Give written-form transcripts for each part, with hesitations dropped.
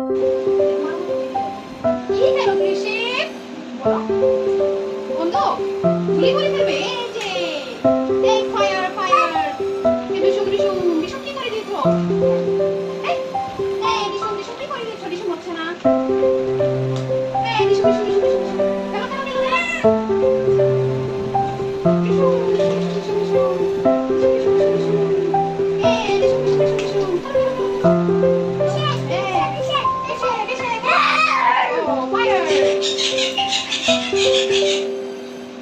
কি খেলো কৃষি? বলো বন্ধু, গুলি করে ফেলবে। এই যে এই ফায়ার ফায়ার। এই বিশু বিশু বিশু কি করে দিচ্ছ? এই এই বিশু বিশু কি করে দিচ্ছ? বিশু হচ্ছে না। এই বিশু বিশু বিশু বিশু খেলো খেলো খেলো বিশু বিশু বিশু বিশু বিশু বিশু বিশু এই বিশু বিশু বিশু বিশু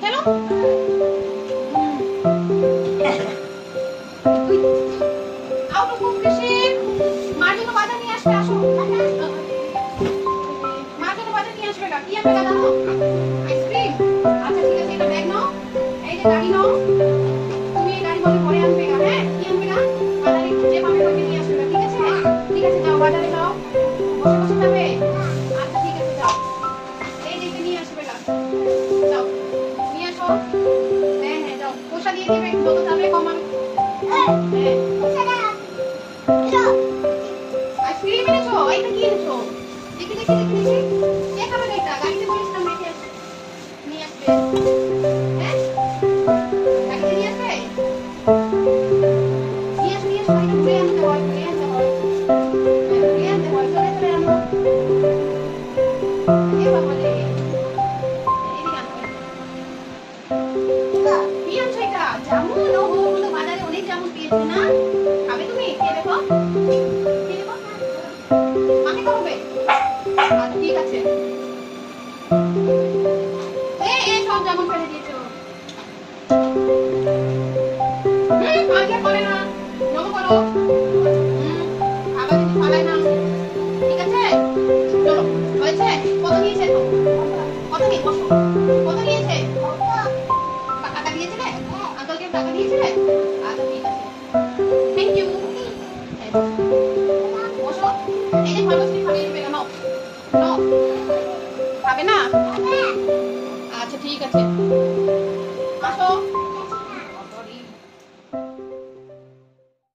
খেলো। আউট অফ কৃষি। মার জন্য বাজার নিয়ে আসবে। আসো মার জন্য বাজার নিয়ে আসবে। কি আনবে জানো? আইসক্রিম। আচ্ছা ঠিক আছে, এটা ব্যাগ নাও। এই যে গাড়ি নাও। তুমি এই গাড়ি বলে পরে আনবে। হ্যাঁ কি আনবে না? বাজারে যে পাবে ওইটা নিয়ে আসবে। ঠিক আছে ঠিক আছে, যাও বাজারে যাও। বসে বসে যাবে? আচ্ছা ঠিক আছে যাও। এই যে নিয়ে আসবে। যাও নিয়ে আসো। হ্যাঁ হ্যাঁ যাও, পয়সা দিয়ে দিবে। কত যাবে কমান? হ্যাঁ আইসক্রিম এনেছো? এইটা কি এনেছো? দেখি দেখি দেখি দেখি। কে খাবে এটা? গাড়িতে বলেছিলাম রেখে আসবে। নিয়ে আসবে। হ্যাঁ গাড়িতে নিয়ে আসবে। নিয়ে আসো নিয়ে আসো। এটা ঘুরে আনতে হয়, ঘুরে আনতে হয়, ঘুরে আনতে হয়। চলে চলে আনো। এ বাবা রে, এদিকে আনো। কি আনছো এটা? জামুন? ওহো, তো বাজারে অনেক জামুন পেয়েছে না? খাবে তুমি? কে দেখো কে দেখো। মাকে খাবে? আচ্ছা ঠিক আছে। এই সব জামুন ফেলে দিয়েছো। আগে করে না, নগো করো। আবার যদি ফালাই না। ঠিক আছে চলো। হয়েছে? কত নিয়েছে তো? কত নিয়ে বসো। কত নিয়েছে? টাকা দিয়েছিলে? আঙ্কেলকে টাকা দিয়েছিলে? আচ্ছা ঠিক আছে, থ্যাংক ইউ। বসো। এই যে ফার্মাসি খাবে নেবে না? নাও নাও। খাবে না? আচ্ছা ঠিক আছে।